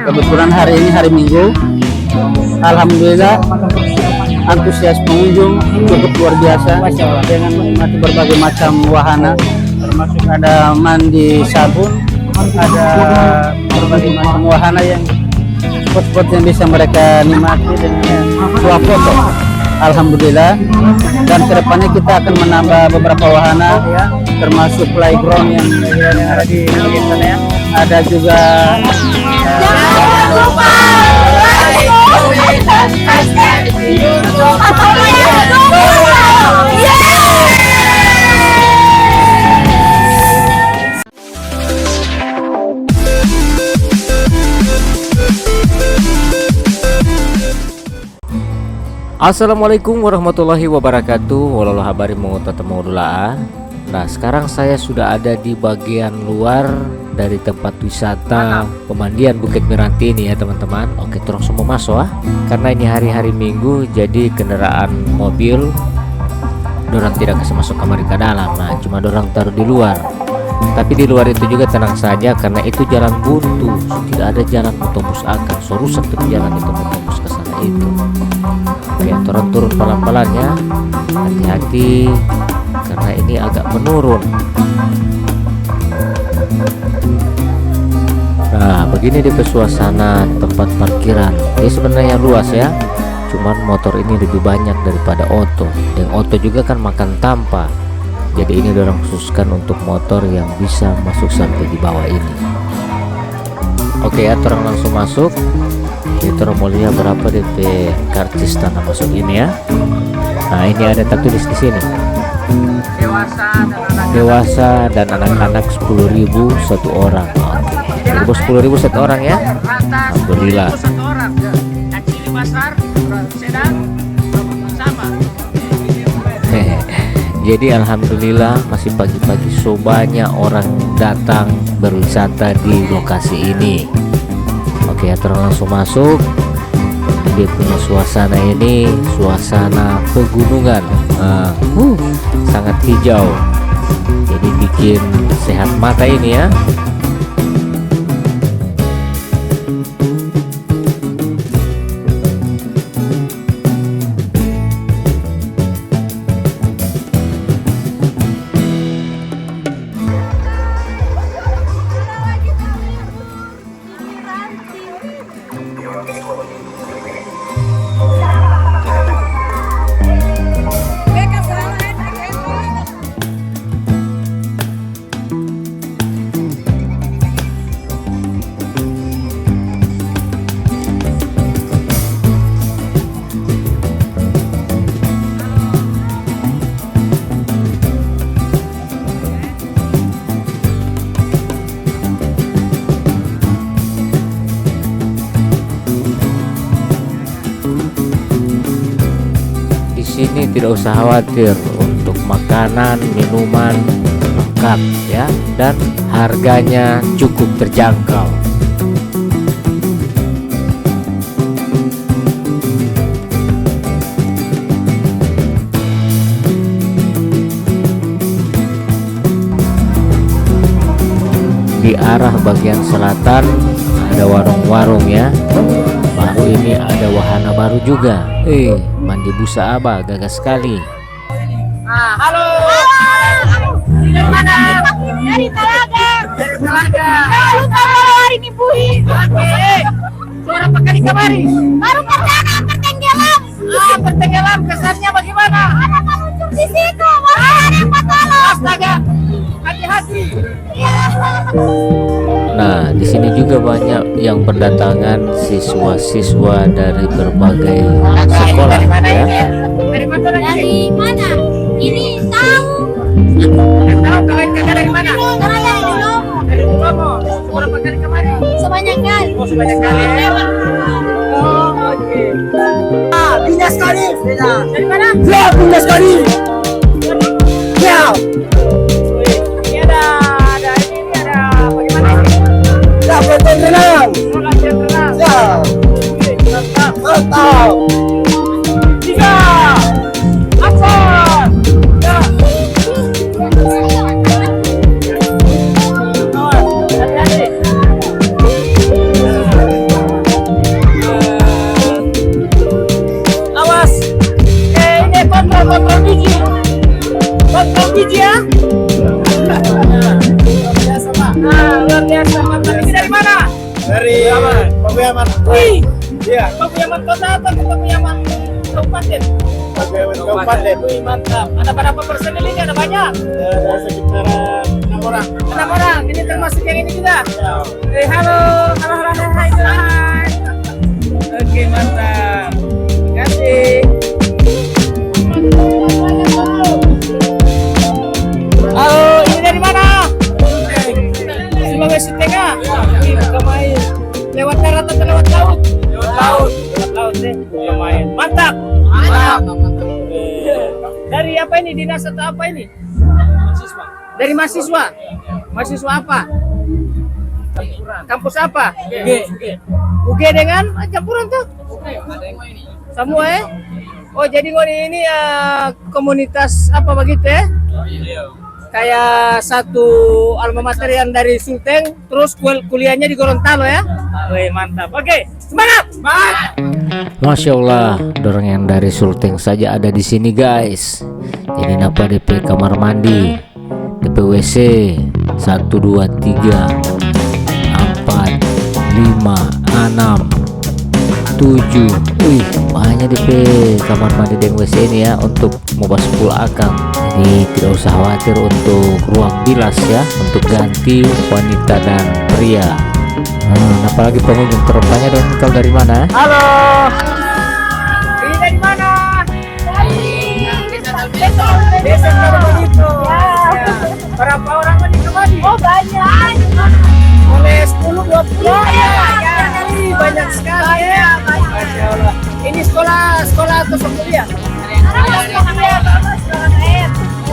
Kebetulan hari ini hari Minggu, alhamdulillah antusias pengunjung cukup luar biasa dengan menikmati berbagai macam wahana, termasuk ada mandi sabun, ada berbagai macam wahana yang spot-spot yang bisa mereka nikmati dengan foto. Alhamdulillah, dan kedepannya kita akan menambah beberapa wahana ya, termasuk playground yang ada di bagian sana ya. Ada juga Assalamualaikum warahmatullahi wabarakatuh. Walau habari mengutatemu dula. Nah, sekarang saya sudah ada di bagian luar dari tempat wisata pemandian Bukit Meranti ini ya teman-teman. Oke, terus semua masuk karena ini hari-hari Minggu, jadi kendaraan mobil dorang tidak bisa masuk kamar ke dalam. Nah, cuma dorang taruh di luar. Tapi di luar itu juga tenang saja karena itu jalan buntu, tidak ada jalan tembus akan. So rusak tuh jalan itu tembus ke sana itu. Oke, turun pelan-pelan ya, hati-hati karena ini agak menurun. Nah, begini di suasana tempat parkiran. Ini sebenarnya luas ya, cuman motor ini lebih banyak daripada oto, dan oto juga kan makan tanpa. Jadi ini dorang khususkan untuk motor yang bisa masuk sampai di bawah ini. Oke ya, orang langsung masuk. Kita mau lihat berapa DP karcis tanah masuk ini ya. Nah, ini ada tertulis di sini. Dewasa dan anak-anak 10.000 satu orang. Oke. 10.000 satu orang ya. Alhamdulillah. Jadi alhamdulillah masih pagi-pagi so banyak orang datang berwisata di lokasi ini. Oke, ya, langsung masuk. Dia punya suasana ini, suasana pegunungan, sangat hijau. Jadi bikin sehat mata ini ya. Sini tidak usah khawatir untuk makanan, minuman lengkap ya, dan harganya cukup terjangkau. Di arah bagian selatan ada warung-warung ya. Baru ini ada wahana baru juga. Mandi busa Abah, gagas sekali. Halo. Dari mana? Dari Talaga. Dari Talaga. Lupa hari ini Buhi. Oke. Suara pakai kamari. Baru pertama pertenggelam. Pertenggelam, kesannya bagaimana? Ada pengunjung di situ. Ada yang patah. Astaga. Hati-hati. Nah, di sini juga banyak yang berdatangan siswa-siswa dari berbagai sekolah ya. Dari mana? Ini tahu. Tahu kalian dari mana? Dari Lomo. Dari Lomo. Berapa kali kemarin? Sebanyak kali. Oh, sebanyak kali. Oh, oke. Pindah sekali. Dari mana? Ya, pindah sekali. Ya. Ini ada bagaimana ini? Latihan renang. Latihan renang. Ya. Mantap. Tiga. Action. Ya. Hati-hati. Pakuyaman. Wih, Iya, Pakuyaman kota atau Pakuyaman kabupaten? Pakuyaman Kabupaten. Wih, mantap. Ada berapa personil ini? Ada banyak. Ada sekitar 6 orang. 6 orang. Ini termasuk yang ini juga. Ya. Halo, halo, halo, hai, hai. Oke, mantap. Terima kasih. Halo, ini dari mana? Sulawesi Tengah. Wih, buka main. Lewat darat atau lewat laut? Lewat laut. Lewat laut deh. Buka main. Mantap. Mantap. Dari apa ini? Dinas atau apa ini? Mahasiswa. Dari mahasiswa. Mahasiswa apa? Kampus apa? UG dengan campuran tuh? Semua ya? Oh jadi ngoni ini ya komunitas apa begitu ya? Kayak satu alma mater yang dari Sulteng, terus kuliahnya di Gorontalo ya? Wih mantap. Oke, semangat! Semangat! Masya Allah, dorong yang dari Sulteng saja ada di sini guys. Jadi napa DP kamar mandi, DP WC 1 2 3 4 5 6 7. Wih, banyak DP kamar mandi dan WC ini ya untuk mau full akang. Jadi tidak usah khawatir untuk ruang bilas ya, untuk ganti wanita dan pria. Apalagi pengunjung terbanya dan kau dari mana? Halo. Ini dari mana? Desa Tarumanito. Ya. Berapa orang di kemari? Oh banyak. Oleh 10 20. Ya. Banyak sekali ya. Masya Allah. Ini sekolah atau kuliah?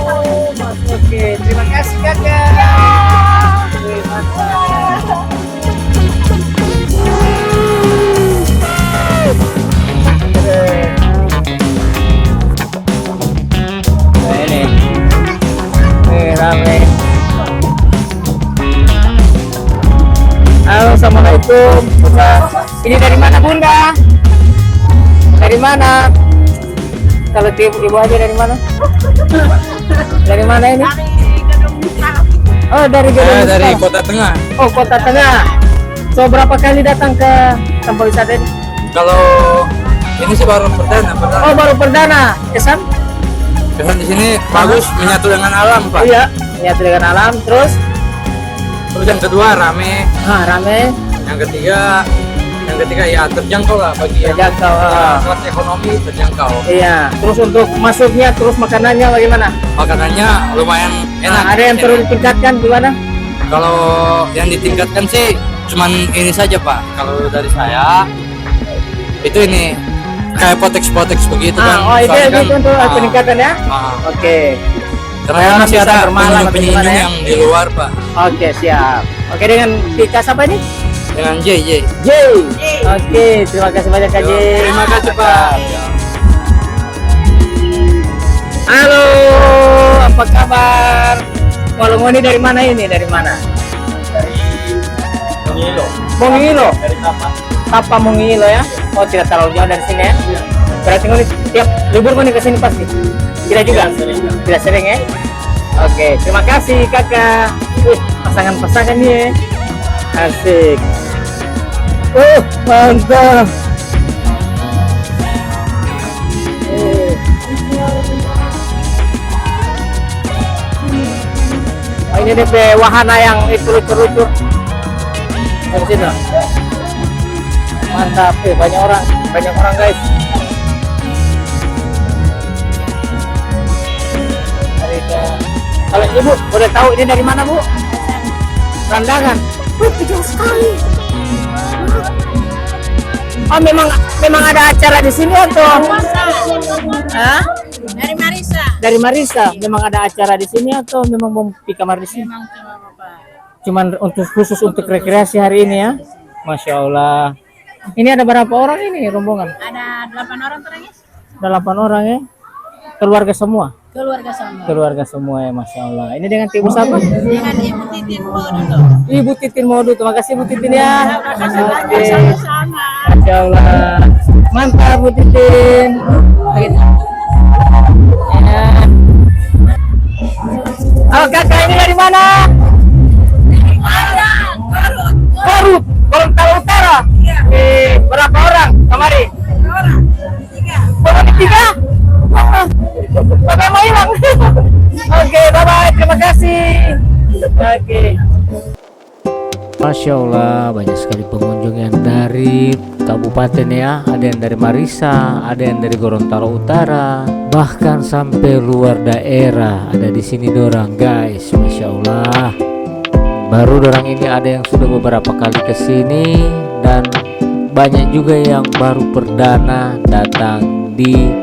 Oh, oke. Terima kasih kakak. Wih, mantap. Rame. Halo, assalamualaikum. Ini dari mana Bunda? Dari mana? Kalau ibu aja dari mana? Dari mana ini? Oh dari Gedung Dari Besar. Kota Tengah. Oh Kota Tengah. So berapa kali datang ke tempat wisata ini? Kalau ini sih baru perdana. Oh baru perdana. Kesan? Kesan di sini bagus, menyatu dengan alam, Pak. Iya. Menyatu dengan alam. Terus? Terus yang kedua rame. Rame. Yang ketiga ya terjangkau lah bagi yang Terjangkau. kelas ekonomi terjangkau. Iya. Terus untuk masuknya, terus makanannya bagaimana? Makanannya lumayan enak. Ada yang perlu ditingkatkan gimana? Kalau yang ditingkatkan sih cuman ini saja, Pak. Kalau dari saya itu ini kayak potex begitu kan. Oh itu Soalnya kan, untuk peningkatan ya? Oke. Karena masih Bisa ada bermalam atau pengunjung gimana ya? yang di luar, Pak. Oke siap. Oke dengan dicas apa ini? Dengan JJ. J. Oke terima kasih banyak Kak J. Terima kasih, Pak. Halo, apa kabar? Kalau ini dari mana ini? Dari mana? Mungilo. Mungilo. Dari Tapan. Tapa Mungilo ya? Oh tidak terlalu jauh dari sini ya? Berarti ini tiap libur ini kesini pasti? Tidak juga? Tidak sering ya? Oke, terima kasih kakak. Pasangan-pasangan nih ya. Asik. Mantap. Ini DP wahana yang itu lucu-lucu. Dari sini. Mantap, banyak orang guys. Kalau ibu boleh tahu ini dari mana bu? Randangan. Kecil sekali. Oh memang ada acara di sini atau? Hah? Dari Marisa. Dari Marisa. Memang ada acara di sini atau memang mau di kamar di sini? Memang cuma Bapak. Cuman khusus untuk rekreasi hari ini ya. Masya Allah. Ini ada berapa orang ini rombongan? Ada 8 orang terangis. 8 orang ya. Keluarga semua. Keluarga semua. Keluarga semua ya, Masya Allah. Ini dengan ibu siapa? Dengan Ibu Titin Modulo. Ibu Titin Modu. Terima kasih Bu Titin ya. Oke. Sama-sama. Masya Allah. Mantap Bu Titin. Ya. Oh kakak ini dari mana? Garut. Gorontalo Utara. tiga. Pakai mau hilang. Oke, bye bye. Terima kasih. Oke. Masya Allah, banyak sekali pengunjung yang dari kabupaten ya. Ada yang dari Marisa, ada yang dari Gorontalo Utara, bahkan sampai luar daerah ada di sini dorang guys. Masya Allah. Baru dorang ini ada yang sudah beberapa kali ke sini dan banyak juga yang baru perdana datang di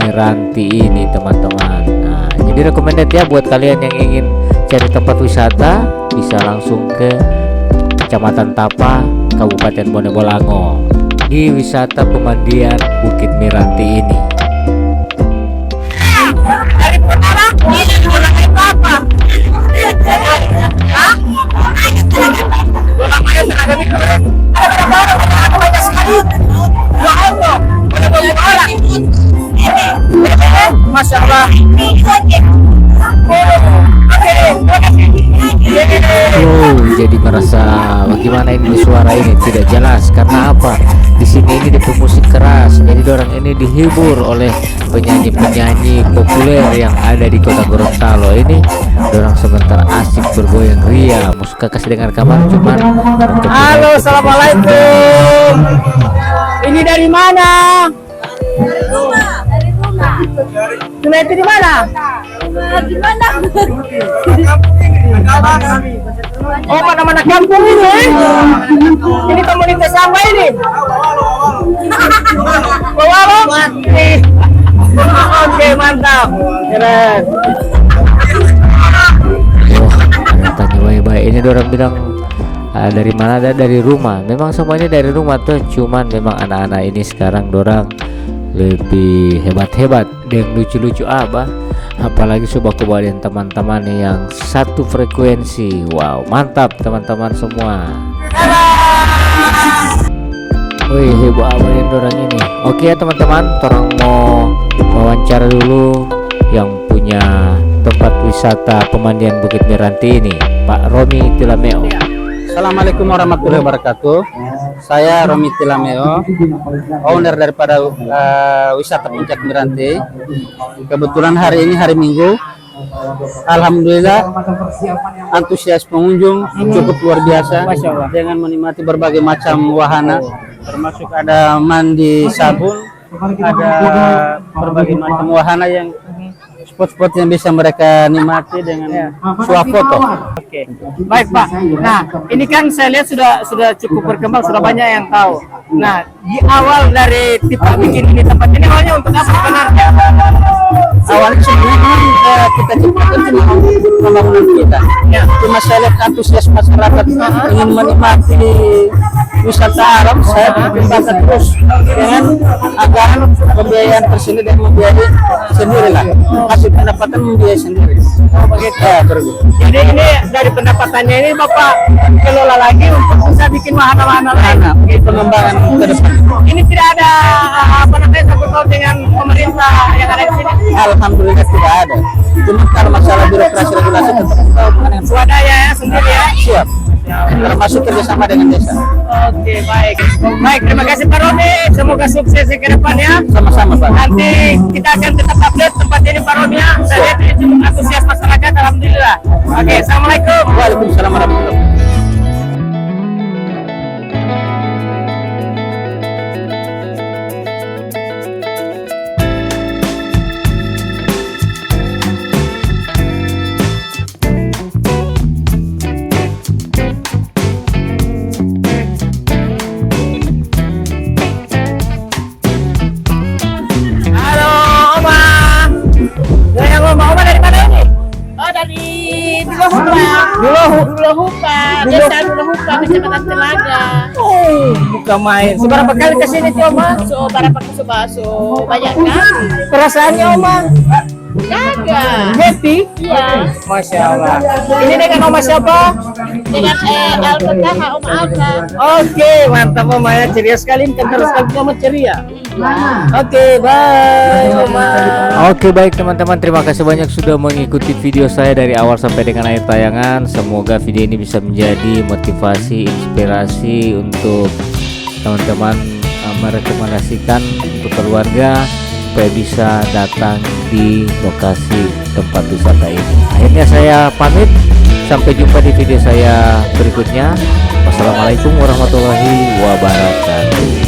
Miranti ini teman-teman. Nah, jadi recommended ya buat kalian yang ingin cari tempat wisata, bisa langsung ke Kecamatan Tapa, Kabupaten Bonebolango di wisata pemandian Bukit Miranti ini. Dari pertama ini udah kayak apa? Hah? Ulang aja tenaga mikro. Ada berapa orang? Ada banyak sekali. Dua auto. Ada banyak orang. Masya Allah. Jadi merasa bagaimana ini suara ini tidak jelas karena apa? Di sini ini di musik keras. Jadi orang ini dihibur oleh penyanyi-penyanyi populer yang ada di kota Gorontalo ini. Orang sebentar asik bergoyang ria. Musuh kasih dengar kabar cuman. Halo, assalamualaikum. Ini dari mana? Dari rumah. Cuma itu di mana? Di mana? Oh, mana-mana kampung ini? Ini komunitas apa ini? Bawalo? Oke, mantap. Keren. Wah, tanya baik-baik. Ini orang bilang dari mana? Ada dari rumah. Memang semuanya dari rumah tuh. Cuman memang anak-anak ini sekarang dorang lebih hebat-hebat dan lucu-lucu abah. Apalagi coba kebawain teman-teman yang satu frekuensi. Wow, mantap teman-teman semua. Wih, hebat abain orang ini. Oke ya teman-teman, orang mau wawancara dulu yang punya tempat wisata pemandian Bukit Miranti ini, Pak Romi Tilameo. Assalamualaikum warahmatullahi wabarakatuh. Saya Romi Tilameo, owner daripada wisata Puncak Miranti. Kebetulan hari ini hari Minggu. Alhamdulillah antusias pengunjung cukup luar biasa dengan menikmati berbagai macam wahana, termasuk ada mandi sabun, ada berbagai macam wahana yang spot-spot yang bisa mereka nikmati dengan swafoto. Oke, baik Pak. Nah, ini kan saya lihat sudah cukup berkembang, sudah banyak yang tahu. Nah, di awal dari tipe bikin ini tempat ini awalnya untuk apa sebenarnya? Awalnya sebenarnya kita ciptakan cuma pembangunan kita. Ya. Cuma saya lihat antusias masyarakat ingin menikmati wisata alam, saya kembangkan terus dengan anggaran pembiayaan tersendiri dan membiayai sendiri lah. Kasih pendapatan membiayai sendiri. Oh, begitu. Ya, begitu. Jadi ini dari pendapatannya ini Bapak kelola lagi untuk bisa bikin wahana-wahana lain. Nah, pengembangan ke depan. Ini tidak ada apa namanya sangkut paut dengan pemerintah yang ada di sini. Alhamdulillah tidak ada. Cuma kalau masalah birokrasi regulasi tetap kita hubungan dengan Swadaya ya sendiri ya. siap. Termasuk kerjasama dengan desa. Oke, baik. Baik, terima kasih Pak Romi. Semoga sukses ke depannya. Sama-sama Pak. Nanti kita akan tetap update tempat ini Pak Romi ya. Saya lihat ini cukup antusias masyarakat. Alhamdulillah. Oke, assalamualaikum. Waalaikumsalam warahmatullahi wabarakatuh. Halo, Oma. Yang Oma dari mana ini? Oh, dari Duluhupa. Duluhupa. Desa Duluhupa, Kecamatan Telaga. Oh, bukan main. Seberapa kali ke sini tuh, Oma? So, para pakai subaso. Banyak kali. Perasaannya, Oma? Kagak. Happy? Iya. Masya Allah. Ini dengan Oma siapa? Dengan Al-Fatah, Om Alfa. Oke, mantap Oma ya. Ceria sekali. Kental sekali Oma ceria. Oke, bye Oma. Oke baik teman-teman, terima kasih banyak sudah mengikuti video saya dari awal sampai dengan akhir tayangan. Semoga video ini bisa menjadi motivasi, inspirasi untuk teman-teman merekomendasikan untuk keluarga supaya bisa datang di lokasi tempat wisata ini. Akhirnya saya pamit, sampai jumpa di video saya berikutnya. Wassalamualaikum warahmatullahi wabarakatuh.